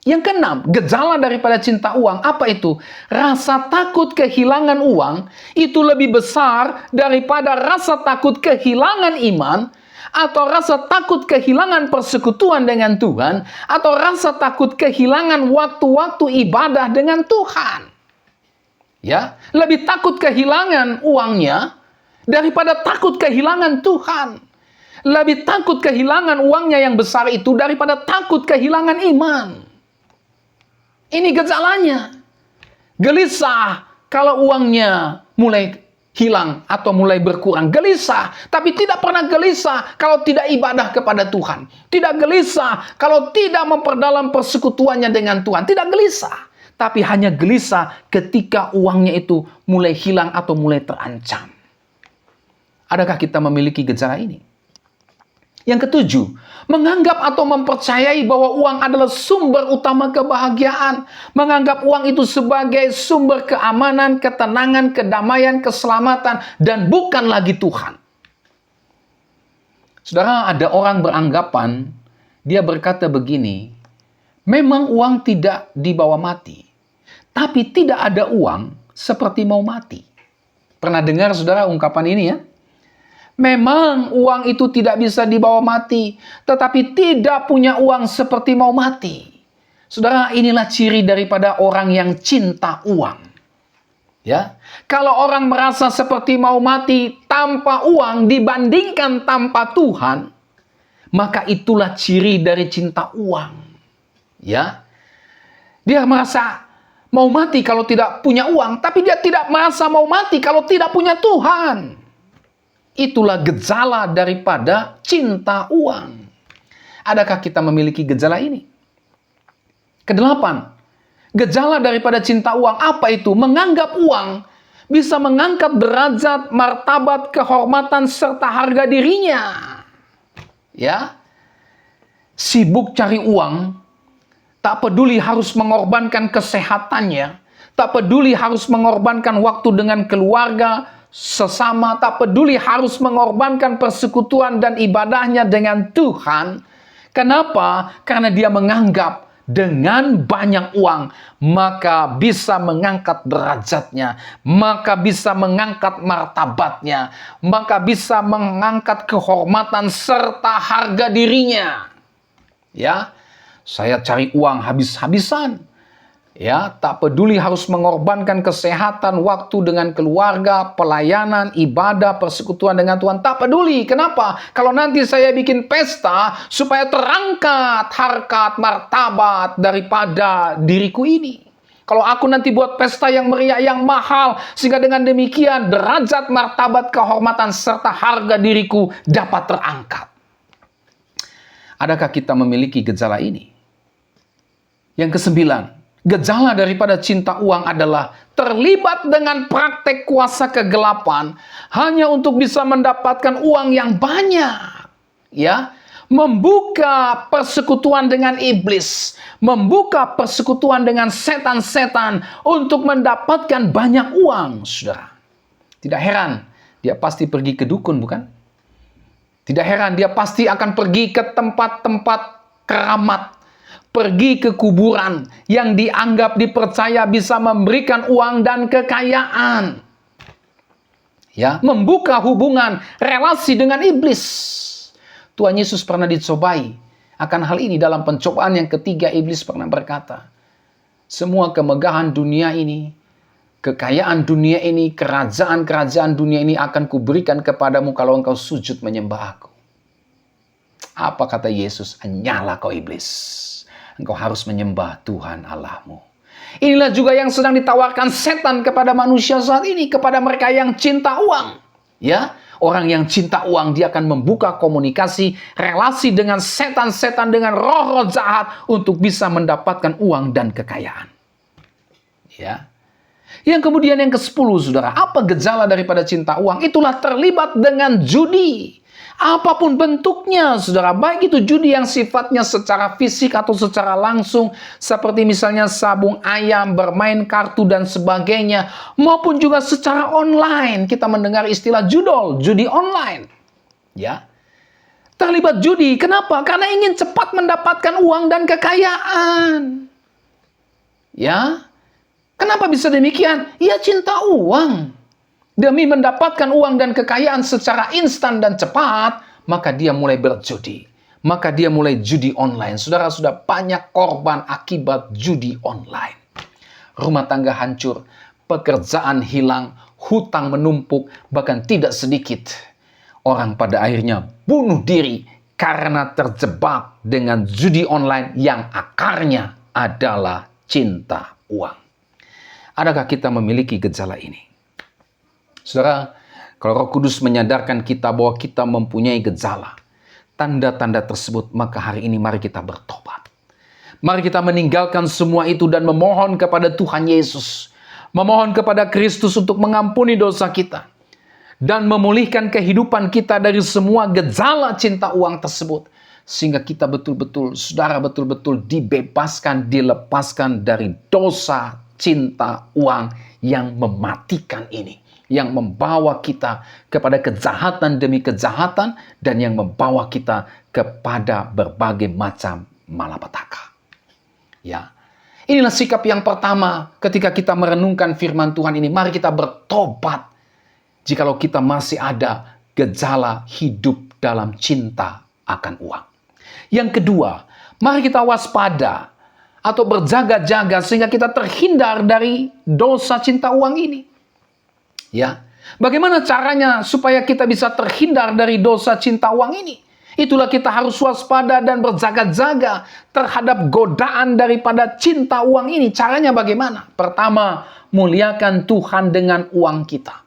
Yang keenam, gejala daripada cinta uang, apa itu? Rasa takut kehilangan uang itu lebih besar daripada rasa takut kehilangan iman, atau rasa takut kehilangan persekutuan dengan Tuhan, atau rasa takut kehilangan waktu-waktu ibadah dengan Tuhan. Ya, lebih takut kehilangan uangnya daripada takut kehilangan Tuhan. Lebih takut kehilangan uangnya yang besar itu daripada takut kehilangan iman. Ini gejalanya. Gelisah kalau uangnya mulai hilang atau mulai berkurang. Gelisah, tapi tidak pernah gelisah kalau tidak ibadah kepada Tuhan. Tidak gelisah kalau tidak memperdalam persekutuannya dengan Tuhan. Tidak gelisah, tapi hanya gelisah ketika uangnya itu mulai hilang atau mulai terancam. Adakah kita memiliki gejala ini? Yang ketujuh, menganggap atau mempercayai bahwa uang adalah sumber utama kebahagiaan. Menganggap uang itu sebagai sumber keamanan, ketenangan, kedamaian, keselamatan, dan bukan lagi Tuhan. Saudara, ada orang beranggapan, dia berkata begini, memang uang tidak dibawa mati, tapi tidak ada uang seperti mau mati. Pernah dengar saudara ungkapan ini ya? Memang uang itu tidak bisa dibawa mati, tetapi tidak punya uang seperti mau mati. Saudara, inilah ciri daripada orang yang cinta uang. Ya, kalau orang merasa seperti mau mati tanpa uang dibandingkan tanpa Tuhan, maka itulah ciri dari cinta uang. Ya, dia merasa mau mati kalau tidak punya uang, tapi dia tidak merasa mau mati kalau tidak punya Tuhan. Itulah gejala daripada cinta uang. Adakah kita memiliki gejala ini? Kedelapan, gejala daripada cinta uang apa itu? Menganggap uang bisa mengangkat derajat, martabat, kehormatan, serta harga dirinya. Ya, sibuk cari uang, tak peduli harus mengorbankan kesehatannya, tak peduli harus mengorbankan waktu dengan keluarga, sesama, tak peduli harus mengorbankan persekutuan dan ibadahnya dengan Tuhan. Kenapa? Karena dia menganggap dengan banyak uang, maka bisa mengangkat derajatnya, maka bisa mengangkat martabatnya, maka bisa mengangkat kehormatan serta harga dirinya. Ya, saya cari uang habis-habisan. Ya, tak peduli harus mengorbankan kesehatan, waktu dengan keluarga, pelayanan, ibadah, persekutuan dengan Tuhan. Tak peduli. Kenapa? Kalau nanti saya bikin pesta supaya terangkat harkat, martabat daripada diriku ini. Kalau aku nanti buat pesta yang meriah, yang mahal, sehingga dengan demikian derajat, martabat, kehormatan, serta harga diriku dapat terangkat. Adakah kita memiliki gejala ini? Yang kesembilan, gejala daripada cinta uang adalah terlibat dengan praktek kuasa kegelapan hanya untuk bisa mendapatkan uang yang banyak. Ya, membuka persekutuan dengan iblis, membuka persekutuan dengan setan-setan untuk mendapatkan banyak uang, saudara. Tidak heran, dia pasti pergi ke dukun, bukan? Tidak heran, dia pasti akan pergi ke tempat-tempat keramat, pergi ke kuburan yang dianggap dipercaya bisa memberikan uang dan kekayaan. Ya, membuka hubungan relasi dengan iblis. Tuhan Yesus pernah dicobai akan hal ini dalam pencobaan yang ketiga. Iblis pernah berkata, semua kemegahan dunia ini, kekayaan dunia ini, kerajaan-kerajaan dunia ini akan kuberikan kepadamu kalau engkau sujud menyembah aku. Apa kata Yesus? Hanyalah kau iblis. Engkau harus menyembah Tuhan Allahmu. Inilah juga yang sedang ditawarkan setan kepada manusia saat ini, kepada mereka yang cinta uang. Ya, orang yang cinta uang, dia akan membuka komunikasi, relasi dengan setan-setan, dengan roh-roh jahat untuk bisa mendapatkan uang dan kekayaan. Ya. Yang kemudian yang ke-10, saudara, apa gejala daripada cinta uang? Itulah terlibat dengan judi. Apapun bentuknya, saudara, baik itu judi yang sifatnya secara fisik atau secara langsung, seperti misalnya sabung ayam, bermain kartu dan sebagainya, maupun juga secara online. Kita mendengar istilah judi online. Ya, terlibat judi. Kenapa? Karena ingin cepat mendapatkan uang dan kekayaan. Ya, kenapa bisa demikian? Ia cinta uang. Demi mendapatkan uang dan kekayaan secara instan dan cepat, maka dia mulai berjudi. Maka dia mulai judi online. Saudara, sudah banyak korban akibat judi online. Rumah tangga hancur, pekerjaan hilang, hutang menumpuk, bahkan tidak sedikit orang pada akhirnya bunuh diri karena terjebak dengan judi online yang akarnya adalah cinta uang. Adakah kita memiliki gejala ini? Saudara, kalau Roh Kudus menyadarkan kita bahwa kita mempunyai gejala, tanda-tanda tersebut, maka hari ini mari kita bertobat. Mari kita meninggalkan semua itu dan memohon kepada Tuhan Yesus. Memohon kepada Kristus untuk mengampuni dosa kita. Dan memulihkan kehidupan kita dari semua gejala cinta uang tersebut. Sehingga kita betul-betul, saudara betul-betul dibebaskan, dilepaskan dari dosa cinta uang yang mematikan ini. Yang membawa kita kepada kejahatan demi kejahatan dan yang membawa kita kepada berbagai macam malapetaka. Ya, inilah sikap yang pertama ketika kita merenungkan firman Tuhan ini. Mari kita bertobat jikalau kita masih ada gejala hidup dalam cinta akan uang. Yang kedua, mari kita waspada atau berjaga-jaga sehingga kita terhindar dari dosa cinta uang ini. Ya, bagaimana caranya supaya kita bisa terhindar dari dosa cinta uang ini? Itulah kita harus waspada dan berjaga-jaga terhadap godaan daripada cinta uang ini. Caranya bagaimana? Pertama, muliakan Tuhan dengan uang kita.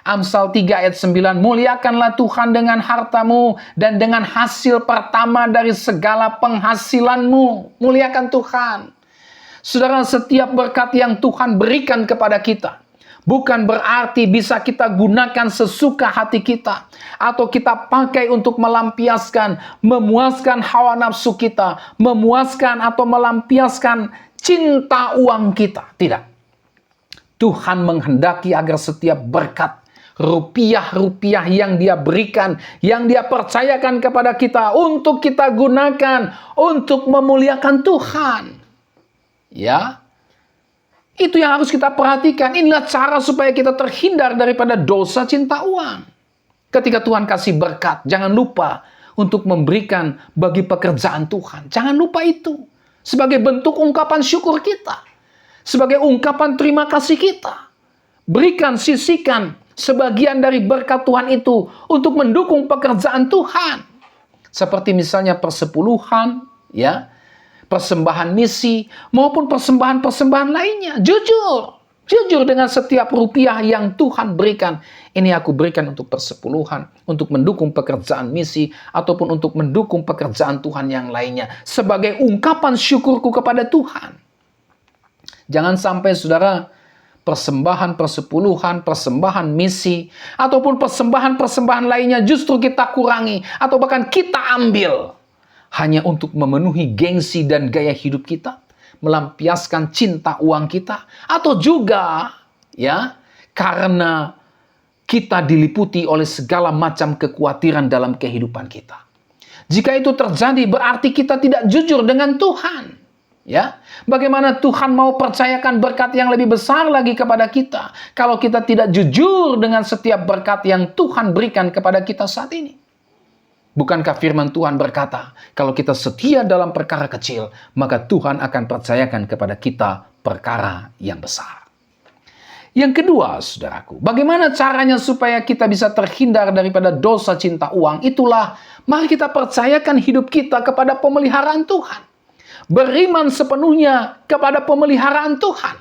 Amsal 3 ayat 9, muliakanlah Tuhan dengan hartamu dan dengan hasil pertama dari segala penghasilanmu. Muliakan Tuhan. Saudara, setiap berkat yang Tuhan berikan kepada kita, bukan berarti bisa kita gunakan sesuka hati kita. Atau kita pakai untuk melampiaskan, memuaskan hawa nafsu kita. Memuaskan atau melampiaskan cinta uang kita. Tidak. Tuhan menghendaki agar setiap berkat, rupiah-rupiah yang Dia berikan, yang Dia percayakan kepada kita, untuk kita gunakan, untuk memuliakan Tuhan. Ya, itu yang harus kita perhatikan. Inilah cara supaya kita terhindar daripada dosa cinta uang. Ketika Tuhan kasih berkat, jangan lupa untuk memberikan bagi pekerjaan Tuhan. Jangan lupa itu. Sebagai bentuk ungkapan syukur kita. Sebagai ungkapan terima kasih kita. Berikan, sisihkan sebagian dari berkat Tuhan itu untuk mendukung pekerjaan Tuhan. Seperti misalnya persepuluhan, ya, persembahan misi, maupun persembahan-persembahan lainnya. Jujur dengan setiap rupiah yang Tuhan berikan. Ini aku berikan untuk persepuluhan, untuk mendukung pekerjaan misi, ataupun untuk mendukung pekerjaan Tuhan yang lainnya. Sebagai ungkapan syukurku kepada Tuhan. Jangan sampai saudara, persembahan persepuluhan, persembahan misi, ataupun persembahan-persembahan lainnya justru kita kurangi, atau bahkan kita ambil. Hanya untuk memenuhi gengsi dan gaya hidup kita, melampiaskan cinta uang kita, atau juga ya karena kita diliputi oleh segala macam kekhawatiran dalam kehidupan kita. Jika itu terjadi, berarti kita tidak jujur dengan Tuhan. Ya, bagaimana Tuhan mau percayakan berkat yang lebih besar lagi kepada kita kalau kita tidak jujur dengan setiap berkat yang Tuhan berikan kepada kita saat ini? Bukankah firman Tuhan berkata, kalau kita setia dalam perkara kecil, maka Tuhan akan percayakan kepada kita perkara yang besar. Yang kedua, saudaraku, bagaimana caranya supaya kita bisa terhindar daripada dosa cinta uang? Itulah, mari kita percayakan hidup kita kepada pemeliharaan Tuhan. Beriman sepenuhnya kepada pemeliharaan Tuhan.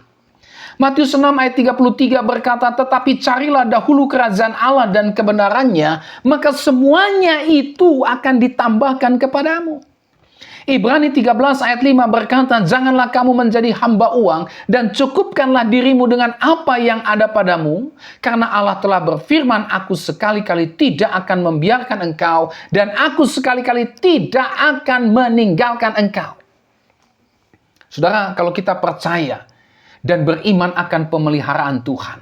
Matius 6 ayat 33 berkata, tetapi carilah dahulu kerajaan Allah dan kebenarannya, maka semuanya itu akan ditambahkan kepadamu. Ibrani 13 ayat 5 berkata, janganlah kamu menjadi hamba uang dan cukupkanlah dirimu dengan apa yang ada padamu, karena Allah telah berfirman, aku sekali-kali tidak akan membiarkan engkau dan aku sekali-kali tidak akan meninggalkan engkau. Saudara, kalau kita percaya dan beriman akan pemeliharaan Tuhan,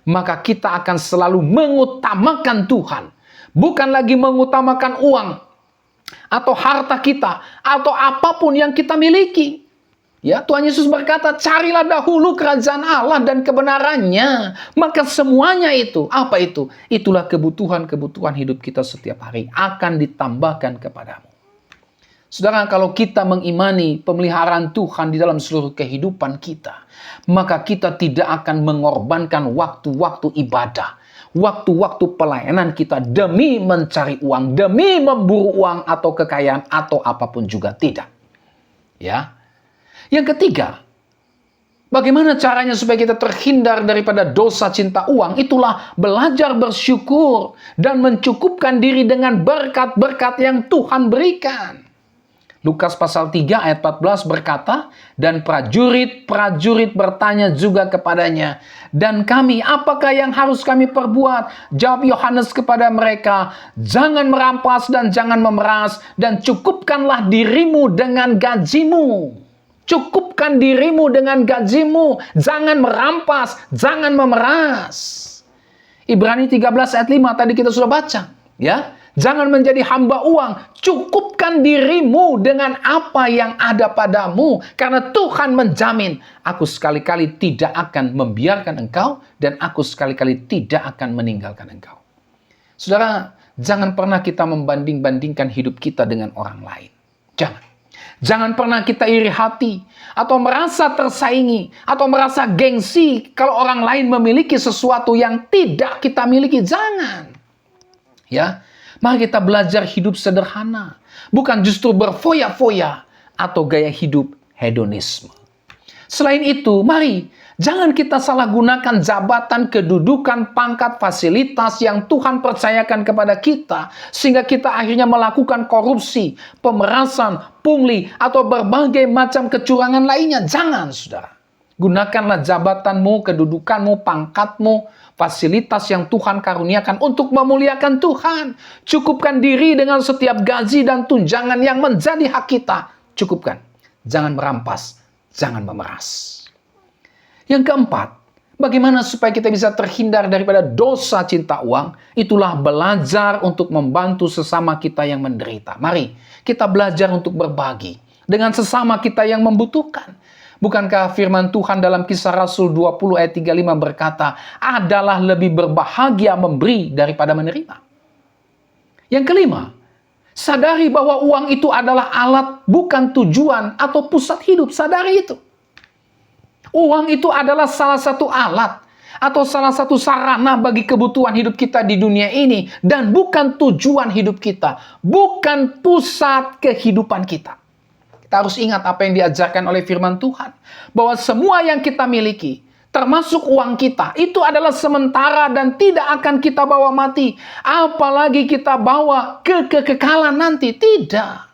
maka kita akan selalu mengutamakan Tuhan. Bukan lagi mengutamakan uang, atau harta kita, atau apapun yang kita miliki. Ya, Tuhan Yesus berkata, carilah dahulu kerajaan Allah dan kebenarannya. Maka semuanya itu, apa itu? Itulah kebutuhan-kebutuhan hidup kita setiap hari akan ditambahkan kepadamu. Saudara, kalau kita mengimani pemeliharaan Tuhan di dalam seluruh kehidupan kita, maka kita tidak akan mengorbankan waktu-waktu ibadah, waktu-waktu pelayanan kita demi mencari uang, demi memburu uang atau kekayaan atau apapun juga tidak. Ya. Yang ketiga, bagaimana caranya supaya kita terhindar daripada dosa cinta uang? Itulah belajar bersyukur dan mencukupkan diri dengan berkat-berkat yang Tuhan berikan. Lukas pasal 3 ayat 14 berkata, dan prajurit-prajurit bertanya juga kepadanya, dan kami, apakah yang harus kami perbuat? Jawab Yohanes kepada mereka, jangan merampas dan jangan memeras, dan cukupkanlah dirimu dengan gajimu. Cukupkan dirimu dengan gajimu. Jangan merampas, jangan memeras. Ibrani 13 ayat 5 tadi kita sudah baca. Ya, jangan menjadi hamba uang. Cukupkan dirimu dengan apa yang ada padamu. Karena Tuhan menjamin, aku sekali-kali tidak akan membiarkan engkau, dan aku sekali-kali tidak akan meninggalkan engkau. Saudara, jangan pernah kita membanding-bandingkan hidup kita dengan orang lain. Jangan. Jangan pernah kita iri hati, atau merasa tersaingi, atau merasa gengsi kalau orang lain memiliki sesuatu yang tidak kita miliki. Jangan. Ya, mari kita belajar hidup sederhana, bukan justru berfoya-foya atau gaya hidup hedonisme. Selain itu, mari jangan kita salah gunakan jabatan, kedudukan, pangkat, fasilitas yang Tuhan percayakan kepada kita, sehingga kita akhirnya melakukan korupsi, pemerasan, pungli, atau berbagai macam kecurangan lainnya. Jangan, saudara. Gunakanlah jabatanmu, kedudukanmu, pangkatmu, fasilitas yang Tuhan karuniakan untuk memuliakan Tuhan. Cukupkan diri dengan setiap gaji dan tunjangan yang menjadi hak kita. Cukupkan. Jangan merampas. Jangan memeras. Yang keempat, bagaimana supaya kita bisa terhindar daripada dosa cinta uang? Itulah belajar untuk membantu sesama kita yang menderita. Mari kita belajar untuk berbagi dengan sesama kita yang membutuhkan. Bukankah firman Tuhan dalam Kisah Rasul 20 ayat 35 berkata, adalah lebih berbahagia memberi daripada menerima. Yang kelima, sadari bahwa uang itu adalah alat, bukan tujuan atau pusat hidup. Sadari itu. Uang itu adalah salah satu alat atau salah satu sarana bagi kebutuhan hidup kita di dunia ini, dan bukan tujuan hidup kita, bukan pusat kehidupan kita. Kita harus ingat apa yang diajarkan oleh firman Tuhan, bahwa semua yang kita miliki, termasuk uang kita, itu adalah sementara dan tidak akan kita bawa mati. Apalagi kita bawa ke kekekalan nanti. Tidak.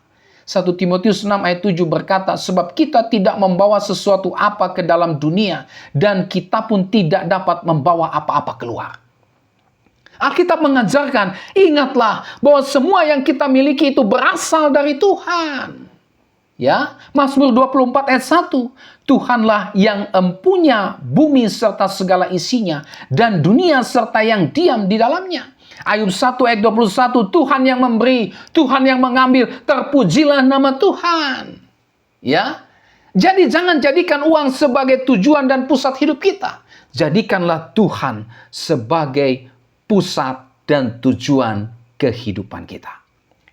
1 Timotius 6 ayat 7 berkata, sebab kita tidak membawa sesuatu apa ke dalam dunia, dan kita pun tidak dapat membawa apa-apa keluar. Alkitab mengajarkan, ingatlah bahwa semua yang kita miliki itu berasal dari Tuhan. Ya, Mazmur 24 ayat 1, Tuhanlah yang empunya bumi serta segala isinya, dan dunia serta yang diam di dalamnya. Ayub 1 ayat 21, Tuhan yang memberi, Tuhan yang mengambil, terpujilah nama Tuhan. Ya, jadi jangan jadikan uang sebagai tujuan dan pusat hidup kita. Jadikanlah Tuhan sebagai pusat dan tujuan kehidupan kita.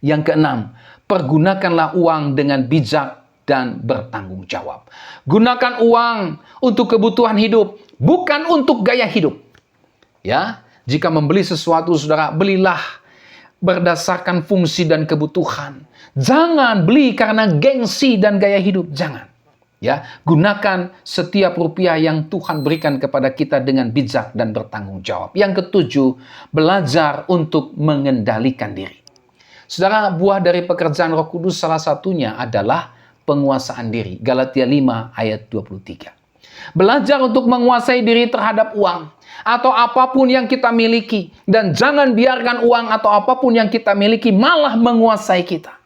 Yang keenam, pergunakanlah uang dengan bijak dan bertanggung jawab. Gunakan uang untuk kebutuhan hidup, bukan untuk gaya hidup. Ya, jika membeli sesuatu, saudara, belilah berdasarkan fungsi dan kebutuhan. Jangan beli karena gengsi dan gaya hidup. Jangan. Ya, gunakan setiap rupiah yang Tuhan berikan kepada kita dengan bijak dan bertanggung jawab. Yang ketujuh, belajar untuk mengendalikan diri. Saudara, buah dari pekerjaan Roh Kudus salah satunya adalah penguasaan diri. Galatia 5 ayat 23. Belajar untuk menguasai diri terhadap uang atau apapun yang kita miliki, dan jangan biarkan uang atau apapun yang kita miliki malah menguasai kita.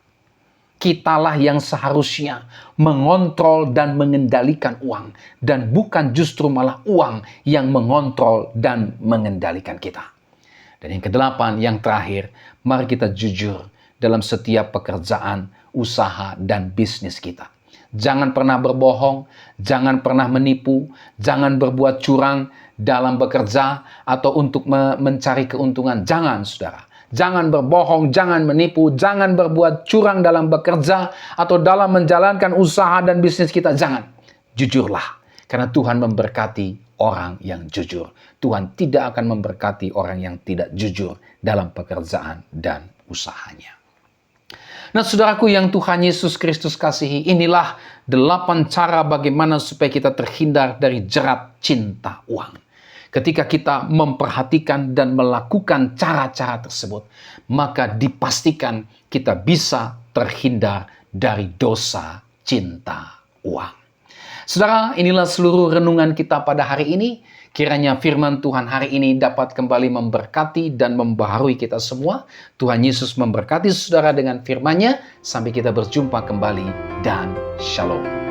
Kitalah yang seharusnya mengontrol dan mengendalikan uang, dan bukan justru malah uang yang mengontrol dan mengendalikan kita. Dan yang kedelapan, yang terakhir, mari kita jujur dalam setiap pekerjaan, usaha, dan bisnis kita. Jangan pernah berbohong, jangan pernah menipu, jangan berbuat curang dalam bekerja atau untuk mencari keuntungan. Jangan, saudara. Jangan berbohong, jangan menipu, jangan berbuat curang dalam bekerja atau dalam menjalankan usaha dan bisnis kita. Jangan. Jujurlah. Karena Tuhan memberkati orang yang jujur. Tuhan tidak akan memberkati orang yang tidak jujur dalam pekerjaan dan usahanya. Nah, saudaraku yang Tuhan Yesus Kristus kasihi, inilah 8 cara bagaimana supaya kita terhindar dari jerat cinta uang. Ketika kita memperhatikan dan melakukan cara-cara tersebut, maka dipastikan kita bisa terhindar dari dosa cinta uang. Saudara, inilah seluruh renungan kita pada hari ini. Kiranya firman Tuhan hari ini dapat kembali memberkati dan membaharui kita semua. Tuhan Yesus memberkati saudara dengan firman-Nya. Sampai kita berjumpa kembali dan shalom.